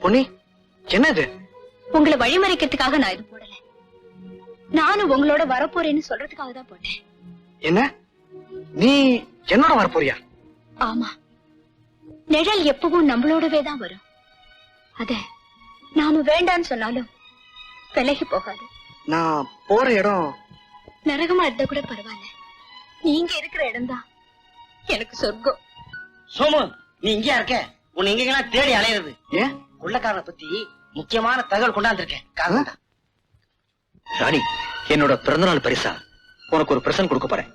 பொன்னி, என்னது? உங்களை வழிமறைக்கிறதுக்காக நான் இது போடல. நானும் உங்களோட வரப்போறேன்னு சொல்றதுக்காக தான் போட்டேன். என்ன? நீ என்னோட வரப்போறியா? ஆமா, நிழல் எப்பவும் நம்மளோடவே தான் வரும். அத நாம வேண்டான்னு சொன்னாலும் விலகி போகாது. நான் போற இடம் நரகமா இருந்தா கூட பரவாயில்ல, நீங்க இருக்கிற இடம் தான் எனக்கு சொர்க்கம். சோமு, நீ இங்கயா இருக்க? உன்னை எங்கெல்லாம் தேடி அலையிறது. ஏன்? கொள்ளக்காரனை பத்தி முக்கியமான தகவல் கொண்டாந்துருக்கேன். ராணி, என்னோட பிறந்தநாள் பரிசா உனக்கு ஒரு பிரசன்ட் கொடுக்க போறேன்.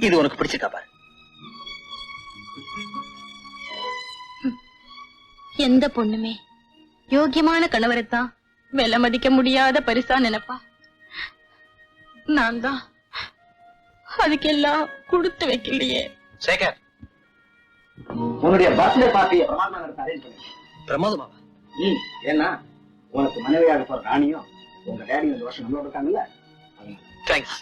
இது உனக்கு பிடிச்சிருக்கா பாரு. எந்த பொண்ணுமே யோகியமான கணவரைத்தான் விலை மதிக்க முடியாத பரிசா நினைப்பா. நான் தான் அதுக்கெல்லாம் கொடுத்து வைக்கலையே. சேகர், உன்னுடைய பர்த்டே பார்ட்டியை பிரமாதமா? ஏன்னா உனக்கு மனைவியாக போற ராணியும் உங்க டேடியும் இந்த வருஷம் நம்மளோட இருக்காங்கல்ல. தேங்க்ஸ்.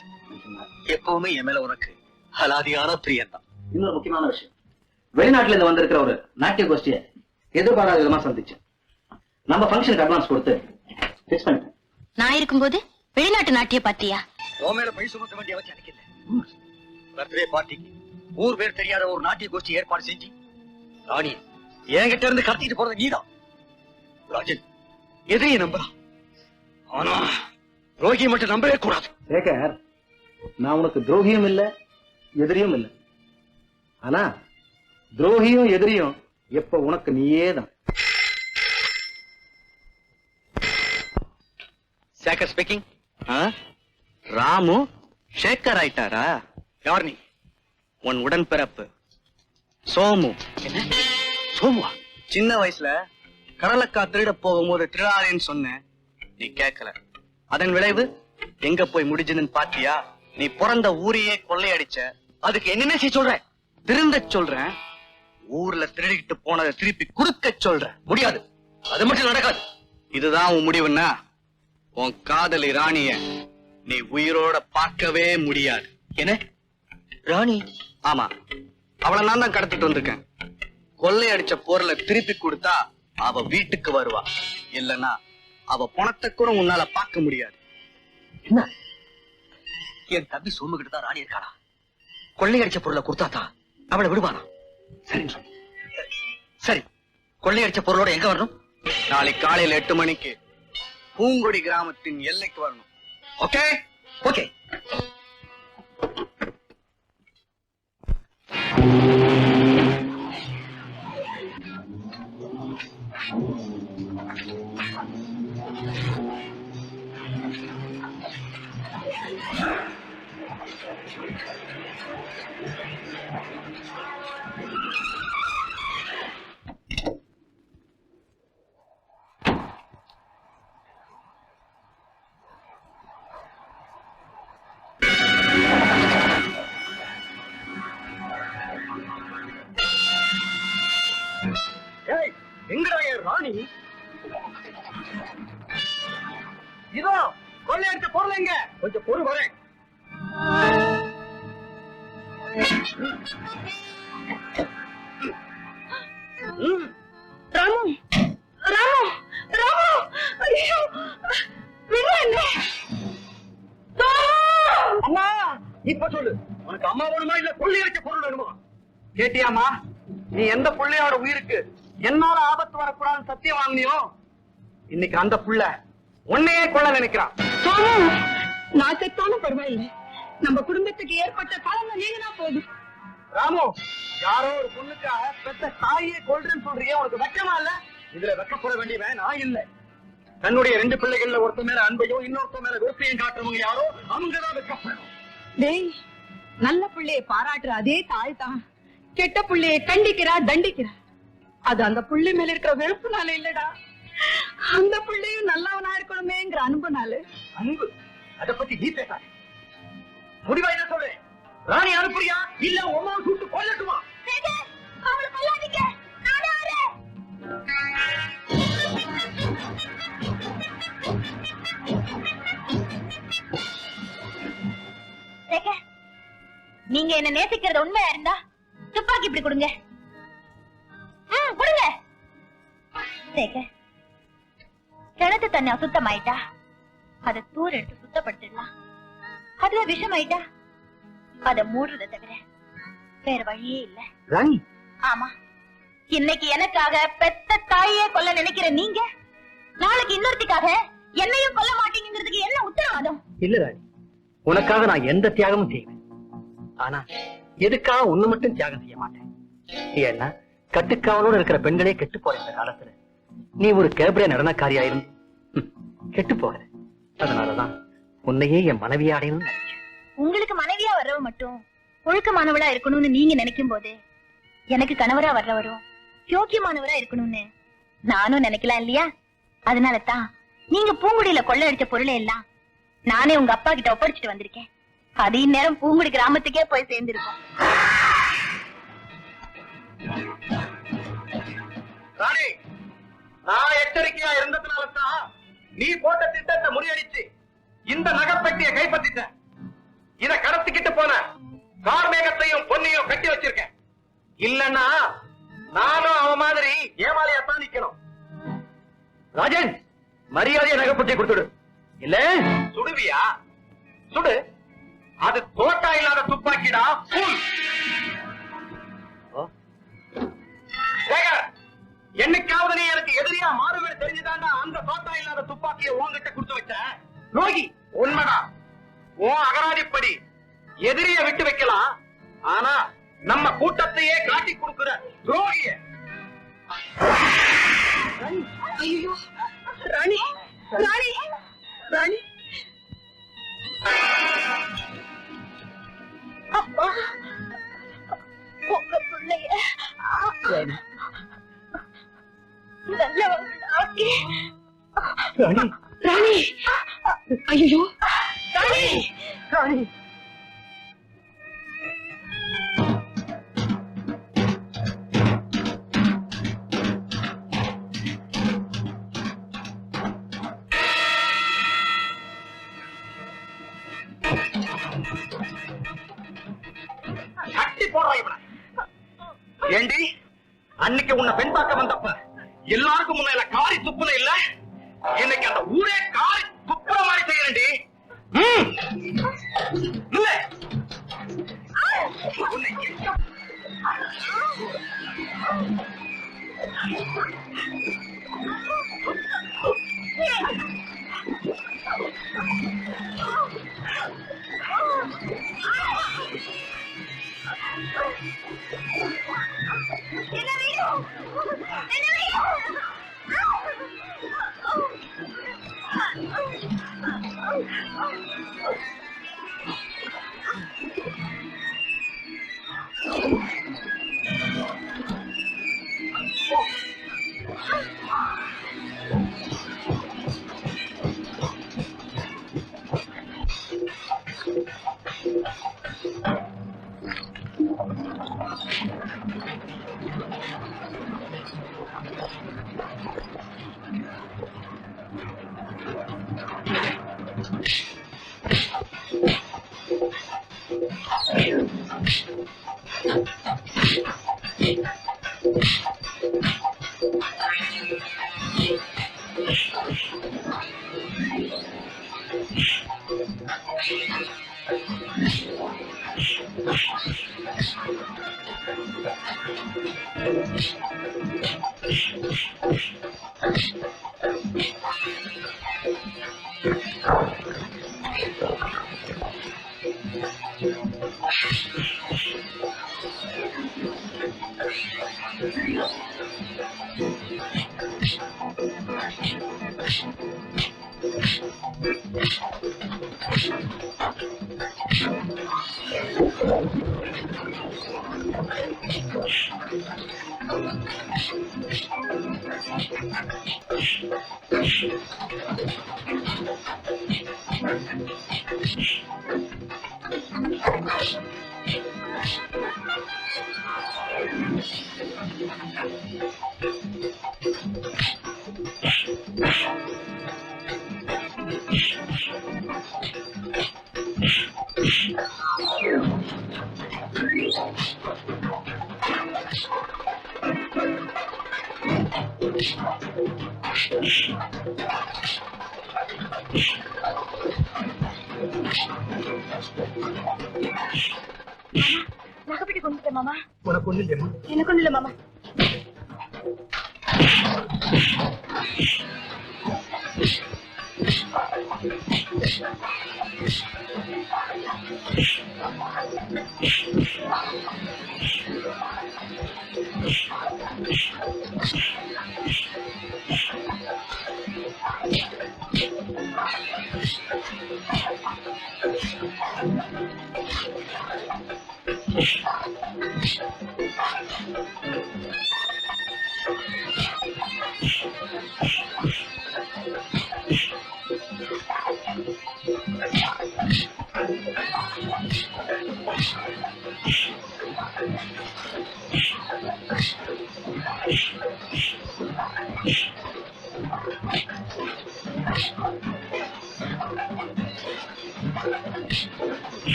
எப்பவுமே என் மேல உனக்கு அலாதியான பிரியம் தான். இன்னொரு முக்கியமான விஷயம், வெளிநாட்டுல இருந்து வந்திருக்கிற ஒரு நாட்டிய கோஷ்டியை எதிர்பாராத விதமா சந்திச்சேன். நம்ம ஃபங்க்ஷனுக்கு அட்வான்ஸ் கொடுத்து ஃபிக்ஸ் பண்ணிட்டேன். நான் இருக்கும்போது வெளிநாட்டு நாட்டிய பாத்தியா? உன் மேல பை சுமத்த வேண்டிய அவசியம் எனக்கு இல்லை. பர்த்டே பார்ட்டிக்கு ஊர் பேர் தெரியாத ஒரு நாட்டிய கோஷ்டி ஏற்பாடு செஞ்சு ராணி என்கிட்ட இருந்து கடத்திட்டு போறது நீதான். ராஜன் எதையை நம்பலாம், ஆனா ரோகியை மட்டும் நம்பவே கூடாது. சேகர், நான் உனக்கு துரோகியும் இல்ல எதிரியும் இல்ல. ஆனா துரோகியும் எதிரியும் எப்ப உனக்கு நீயே தான். சேகர் ஸ்பீக்கிங். ராமு சேகர் ஆயிட்டாரா? யார் நீ? உன் உடன்பிறப்பு சோமு. என்ன சோமுவா? சின்ன வயசுல கடலக்கா திருட போகும்போது திருடாதேன்னு சொன்னேன், நீ கேட்கல. அதன் விளைவு எங்க போய் முடிஞ்சதுன்னு பாத்தியா? நீ பிறந்த ஊரையே கொள்ளையடிச்ச. அதுக்கு என்னென்ன செய்ய சொல்ற? திருந்த சொல்றேன். ஊர்ல திருடிக்கிட்டு போனதை திருப்பி குடுக்க சொல்றேன். முடியாது, அது மட்டும் நடக்காது. இதுதான் உன் முடிவுன்னா உன் காதலி ராணிய நீ உயிரோட பார்க்கவே முடியாது. என்ன ராணி? ஆமா, அவளை நான் தான் கடத்திட்டு வந்திருக்கேன். கொள்ளையடிச்ச பொருளை திருப்பி கொடுத்தா அவ வீட்டுக்கு வருவா, இல்லன்னா அவ பணத்தை கூட உன்னால பார்க்க முடியாது. என்ன, என் தம்பி சோமுகிட்டு தான் ராணி இருக்காளா? கொள்ளையடிச்ச பொருளை கொடுத்தாதான் அவளை விடுவானா? சரின்னு சொல்லு. சரி, கொள்ளையடிச்ச பொருளோட எங்க வரணும்? நாளைக்கு காலையில 8 மணிக்கு பூங்குடி கிராமத்தின் எல்லைக்கு வரணும். ஓகே? ஓகே. எங்கடா என் ராணி? இதோ கொள்ளையடிச்ச பொருள் எங்க? கொஞ்சம் பொறு வரேன். ராமு, ராமு, ராமு, ஐயோ, விடுங்க. அம்மா, இப்ப சொல்லு, உனக்கு அம்மா வேணுமா இல்ல கொள்ளையடிச்ச பொருள் வேணுமா? கேட்டியாமா? நீ எந்த பிள்ளையோட உயிருக்கு என்னால ஆபத்து வரக்கூடாதுன்னு சத்தியம் வாங்கினியோ, இன்னைக்கு அந்த புள்ள உன்னையே கொள்ள நினைக்கிறான். நான் செத்தாலும் பரவாயில்லை, நம்ம குடும்பத்துக்கு ஏற்பட்ட காலங்க நீங்க போதும். ராமு, யாரோ ஒரு பொண்ணுக்காக பெத்த தாயே கொள்றேன்னு சொல்றியே, உனக்கு வெக்கமா இல்ல? இதுல வெக்கப்பட வேண்டியவன் நான் இல்ல. தன்னுடைய 2 பிள்ளைகள்ல ஒருத்த மேல அன்பையும் இன்னொருத்த மேல வெறுப்பையும் காட்டுறவங்க யாரோ அவங்கதான் வெக்கப்படணும். டேய், நல்ல பிள்ளைய பாராட்டுற அதே தாய் தான் கெட்ட பிள்ளைய கண்டிக்கிறா, தண்டிக்கிறா. அது அந்த புள்ளி மேல இருக்கிற வெறுப்புனால இல்லடா, அந்த பிள்ளையும் நல்லவனா இருக்கணுமேங்கிற அன்புனால. அன்பு? அத பத்தி நீ பேசாத. முடிவா என்ன சொல்லு? ராணி அனுப்புறியா இல்ல உமாவை சுட்டு கொல்லட்டுமா? அவளை கொல்லாதீங்க, நானே வரேன். நீங்க என்ன நேசிக்கிறது உண்மையா இருந்தா துப்பாக்கி இப்படி கொடுங்க. விடுங்க. சேகர், கிணத்து தண்ணி அசுத்தமாயிட்டா அதை தூர் எடுத்து சுத்தப்படுத்திடலாம். அதுல விஷமாயிட்டா அதை மூடுறதை தவிர வேற வழியே இல்ல. ராணி, ஆமா, இன்னைக்கு எனக்காக பெத்த தாயே கொல்ல நினைக்கிற நீங்க நாளைக்கு இன்னொருத்திக்காக என்னையும் கொல்ல மாட்டீங்கிறதுக்கு என்ன உத்தரவாதம்? இல்ல ராணி, உனக்காக நான் எந்த தியாகமும் செய்வேன். ஆனா எதுக்காக ஒண்ணு மட்டும் தியாகம் செய்ய மாட்டேன். ஏன்னா கட்டுக்காவலோடு இருக்கிற பெண்களே கெட்டு போற இந்த காலத்துல நீ ஒரு கேபரே நடனக்காரியா இருந்து கெட்டு போகல. அதனாலதான் உன்னையே என் மனைவியா அடையணும்னு நினைச்சேன். உங்களுக்கு மனைவியா வர்றவ மட்டும் ஒழுக்கமானவளா இருக்கணும்னு நீங்க நினைக்கும் போது எனக்கு கணவரா வர்றவரும் யோக்கியமானவரா இருக்கணும்னு நானும் நினைக்கலாம் இல்லையா? அதனாலதான் நீங்க பூங்குடியில கொள்ளடிச்ச பொருளை எல்லாம் நானே உங்க அப்பா கிட்ட ஒப்படைச்சிட்டு வந்திருக்கேன். அது இந்நேரம் பூங்குடி கிராமத்துக்கே போய் சேர்ந்திருக்கும். ராணி, நான் எச்சரிக்கையா இருந்ததுனாலதான் நீ போட்ட திட்டத்தை முறியடிச்சு இந்த நகைப்பெட்டியை கைப்பற்றிட்ட. இத கடத்திக்கிட்டு போன கார்மேகத்தையும் பொன்னையும் கட்டி வச்சிருக்கேன். இல்லன்னா நானும் அவன் மாதிரி ஏமாளியாத்தான் நிக்கணும். ராஜன், மரியாதையை நகைப்பெட்டி கொடுத்துடு. இல்ல சுடுவியா? சுடு. அது தோட்டா இல்லாத துப்பாக்கிடா. என்னைக்காவது நீ எனக்கு எதிரியா மாறுவேடு தெரிஞ்சுதாண்டா அந்த தோட்டா இல்லாத துப்பாக்கியை உன்கிட்ட கொடுத்து வச்ச. நோகி, உண்மைதான். உன் அகராதிப்படி எதிரிய விட்டு வைக்கலாம், ஆனா நம்ம கூட்டத்தையே காட்டி கொடுக்கிற துரோகிய. ஐயோ, ராணி ராணி ராணி, அப்பா, உங்க பிள்ளைய நல்லவங்களாக்கி. ராணி ராணி, ஐயோ ராணி ராணி. கட்டி போடுறான் இவனை. ஏண்டி, அன்னைக்கு உன்னை பெண் பார்க்க வந்தப்ப எல்லாருக்கும் முன்னால காரி துப்புன இல்ல, இன்னைக்கு அந்த ஊரே காரி துப்புற மாதிரி செய்யறேன்டி. இல்ல உன்னை நகைப்பட்டி கொண்டு மாமா. உனக்கு ஒண்ணு இல்லையம்மா? எனக்கு ஒண்ணு இல்ல மாமா.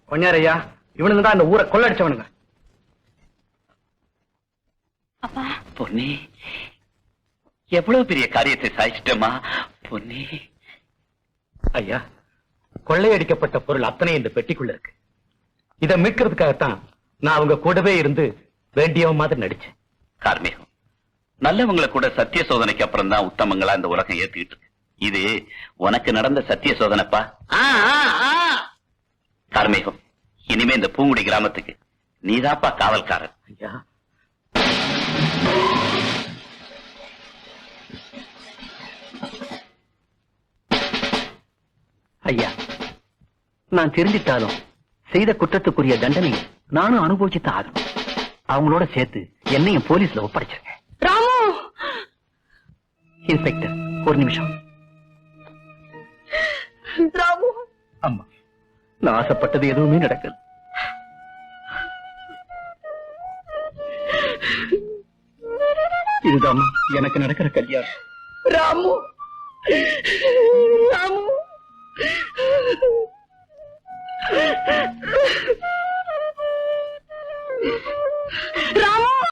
பொன்னியாரையா, இவனுங்க தான் இந்த ஊரை கொள்ளடிச்சவனுங்க. அப்பா பொன்னி, எவ்வளவு பெரிய காரியத்தை சாதிச்சிட்டமா பொன்னி. ஐயா, கொள்ளையடிக்கப்பட்ட பொருள் அத்தனை இந்த பெட்டிக்குள்ள இருக்கு. இதை மீட்கிறதுக்காகத்தான் நான் அவங்க கூடவே இருந்து வேண்டியவன் மாதிரி நடிச்சேன். கார்மேகம், நல்லவங்களை கூட சத்திய சோதனைக்கு அப்புறம் தான் உத்தமங்களா இந்த உலகம் ஏத்துக்கிட்டு இருக்கு. இது உனக்கு நடந்த சத்திய சோதனைப்பா. கார்மேகம், இனிமே இந்த பூங்குடி கிராமத்துக்கு நீதாப்பா காவல்காரன். ஐயா, ஐயா, நான் தெரிஞ்சிட்டாலும் செய்த குற்றத்துக்குரிய தண்டனை நானும் அனுபவிச்சுதான் ஆகணும். அவங்களோட சேர்த்து என்னையும் போலீஸ்ல ஒப்படைச்சிருங்க. ராமு! இன்ஸ்பெக்டர், ஒரு நிமிஷம். ராமு! அம்மா, நான் ஆசைப்பட்டது எதுவுமே நடக்கல. இதுதான் எனக்கு நடக்கிற கல்யாணம். ராமு!